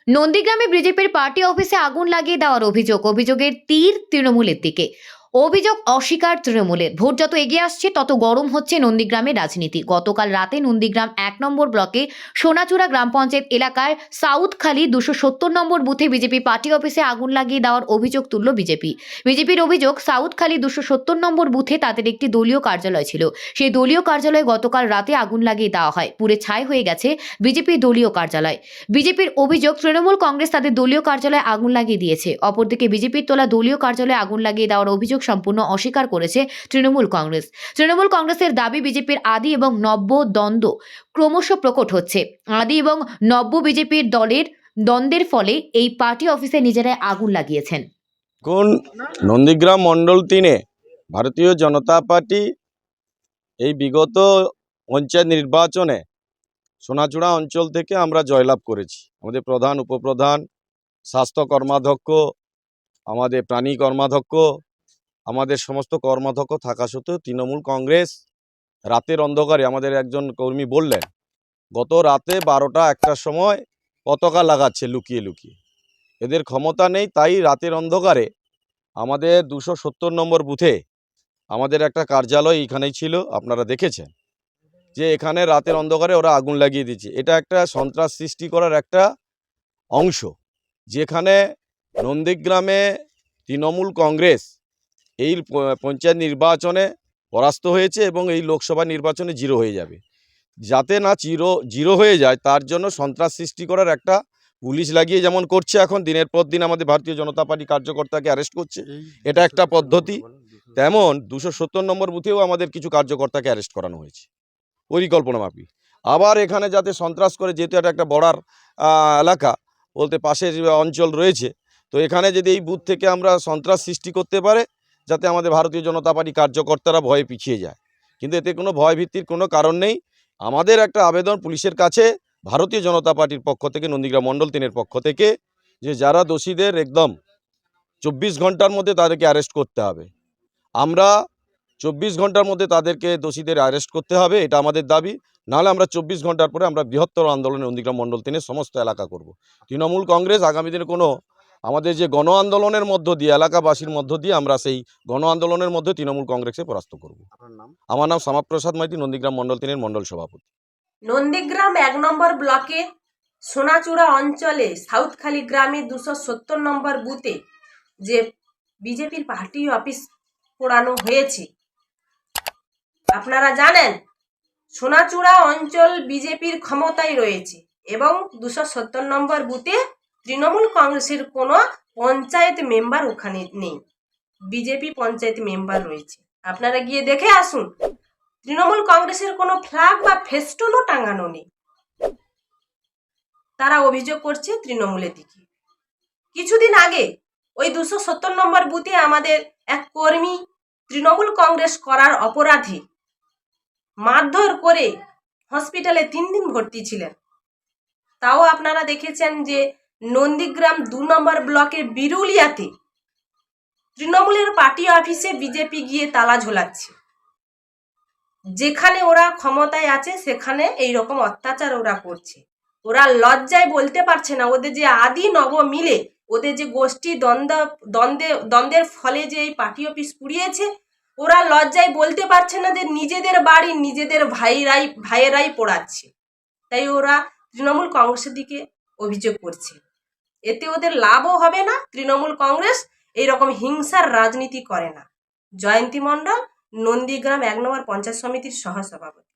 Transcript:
নন্দীগ্রামে বিজেপির পার্টি অফিসে আগুন লাগিয়ে দেওয়ার অভিযোগের তীর তৃণমূলের দিকে। অভিযোগ অস্বীকার তৃণমূলের। ভোট যত এগিয়ে আসছে তত গরম হচ্ছে নন্দীগ্রামের রাজনীতি। গতকাল রাতে নন্দীগ্রাম ১ নম্বর ব্লকে সোনাচূড়া গ্রাম পঞ্চায়েত এলাকার সাউথখালী ২৭০ নম্বর বুথে বিজেপি পার্টি অফিসে আগুন লাগিয়ে দেওয়ার অভিযোগ তুলল বিজেপির অভিযোগ, সাউথখালী ২৭০ নম্বর বুথে তাদের একটি দলীয় কার্যালয় ছিল। সেই দলীয় কার্যালয়ে গতকাল রাতে আগুন লাগিয়ে দেওয়া হয়। পুড়ে ছাই হয়ে গেছে বিজেপির দলীয় কার্যালয়। বিজেপির অভিযোগ, তৃণমূল কংগ্রেস তাদের দলীয় কার্যালয়ে আগুন লাগিয়ে দিয়েছে। অপরদিকে বিজেপির তোলা দলীয় কার্যালয়ে আগুন লাগিয়ে দেওয়ার অভিযোগ সম্পূর্ণ অস্বীকার করেছে তৃণমূল কংগ্রেসের দাবি, বিজেপির আদি এবং নব্য দ্বন্দ্ব ক্রমশ প্রকট হচ্ছে। আদি এবং নব্য বিজেপির দলের দ্বন্দ্বের ফলে এই পার্টি অফিসে নিজেরাই আগুন লাগিয়েছেন। কোন নন্দীগ্রাম মণ্ডল 3-এ ভারতীয় জনতা পার্টি এই বিগত পঞ্চায়েত নির্বাচনে সোনাচূড়া অঞ্চল থেকে আমরা জয়লাভ করেছি। আমাদের প্রধান, উপপ্রধান, স্বাস্থ্য কর্মাধ্যক্ষ, আমাদের প্রাণী কর্মাধ্যক্ষ, আমাদের সমস্ত কর্মাধ্যক্ষ থাকা সত্ত্বেও তৃণমূল কংগ্রেস রাতের অন্ধকারে, আমাদের একজন কর্মী বললেন, গত রাতে ১২টা-১টার সময় পতাকা লাগাচ্ছে লুকিয়ে লুকিয়ে। এদের ক্ষমতা নেই, তাই রাতের অন্ধকারে আমাদের ২৭০ নম্বর বুথে আমাদের একটা কার্যালয় এখানেই ছিল, আপনারা দেখেছেন যে এখানে রাতের অন্ধকারে ওরা আগুন লাগিয়ে দিচ্ছে। এটা একটা সন্ত্রাস সৃষ্টি করার একটা অংশ, যেখানে নন্দীগ্রামে তৃণমূল কংগ্রেস এই পঞ্চায়েত নির্বাচনে পরাস্ত হয়েছে এবং এই লোকসভা নির্বাচনে জিরো হয়ে যাবে। যাতে না জিরো হয়ে যায় তার জন্য সন্ত্রাস সৃষ্টি করার একটা পুলিশ লাগিয়ে যেমন করছে, এখন দিনের পর দিন আমাদের ভারতীয় জনতা পার্টি কার্যকর্তাকে অ্যারেস্ট করছে, এটা একটা পদ্ধতি। তেমন ২৭০ নম্বর বুথেও আমাদের কিছু কার্যকর্তাকে অ্যারেস্ট করানো হয়েছে পরিকল্পনা মাফিক। আবার এখানে যাতে সন্ত্রাস করে, যেহেতু এটা একটা বর্ডার এলাকা বলতে পাশের অঞ্চল রয়েছে, তো এখানে যদি এই বুথ থেকে আমরা সন্ত্রাস সৃষ্টি করতে পারে, যাতে আমাদের ভারতীয় জনতা পার্টি কার্যকর্তারা ভয়ে পিছিয়ে যায়। কিন্তু এতে কোনো ভয় ভীতির কোনো কারণ নেই। আমাদের একটা আবেদন পুলিশের কাছে ভারতীয় জনতা পার্টির পক্ষ থেকে, নন্দীগ্রাম মণ্ডল 3-এর পক্ষ থেকে, যে যারা দোষীদের একদম ২৪ ঘন্টার মধ্যে তাদেরকে অ্যারেস্ট করতে হবে। আমরা ২৪ ঘন্টার মধ্যে তাদেরকে দোষীদের অ্যারেস্ট করতে হবে, এটা আমাদের দাবি। নাহলে আমরা ২৪ ঘন্টার পরে আমরা বৃহত্তর আন্দোলনে নন্দীগ্রাম মণ্ডল 3-এর সমস্ত এলাকা করব। তৃণমূল কংগ্রেস আগামী দিনে কোনো আমাদের যে গণ আন্দোলনের মধ্য দিয়ে, এলাকাবাসীর মধ্য দিয়ে আমরা সেই গণ আন্দোলনের মধ্যে তৃণমূল কংগ্রেসকে পরাস্ত করব। আমার নাম শ্যামাপ্রসাদ মাইতি, নন্দীগ্রাম মণ্ডল 3-এর মণ্ডল সভাপতি। নন্দীগ্রাম ১ নম্বর ব্লকে সোনাচূড়া অঞ্চলে সাউথখালী গ্রামে ২৭০ নম্বর বুথে যে বিজেপির পার্টি অফিস পোড়ানো হয়েছে, আপনারা জানেন সোনাচূড়া অঞ্চল বিজেপির ক্ষমতায় রয়েছে এবং ২৭০ নম্বর বুথে তৃণমূল কংগ্রেসের কোনো পঞ্চায়েত মেম্বার ওখানে নেই, বিজেপি পঞ্চায়েত মেম্বার রয়েছে। আপনারা গিয়ে দেখে আসুন, তৃণমূল কংগ্রেসের কোনো ফ্ল্যাগ বা ফেস্টুনও টাঙানো নেই। তারা অভিযোগ করছে তৃণমূলের দিকে। কিছুদিন আগে ওই ২৭০ নম্বর বুথে আমাদের এক কর্মী তৃণমূল কংগ্রেস করার অপরাধে মারধর করে হসপিটালে ৩ দিন ভর্তি ছিলেন। তাও আপনারা দেখেছেন যে নন্দীগ্রাম ২ নম্বর ব্লকের বিরুলিয়াতে তৃণমূলের পার্টি অফিসে বিজেপি গিয়ে তালা ঝোলাচ্ছে। যেখানে ওরা ক্ষমতায় আছে সেখানে এই রকম অত্যাচার ওরা করছে। ওরা লজ্জায় বলতে পারছে না, ওদের যে আদি নব মিলে ওদের যে গোষ্ঠী দ্বন্দ্বের ফলে যে এই পার্টি অফিস পুড়িয়েছে, ওরা লজ্জায় বলতে পারছে না যে নিজেদের বাড়ি নিজেদের ভাইয়েরাই পোড়াচ্ছে। তাই ওরা তৃণমূল কংগ্রেসের দিকে অভিযোগ করছে। এতে ওদের লাভও হবে না। তৃণমূল কংগ্রেস এইরকম হিংসার রাজনীতি করে না। জয়ন্তী মণ্ডল, নন্দীগ্রাম ১ নম্বর পঞ্চায়েত সমিতির সহসভাপতি।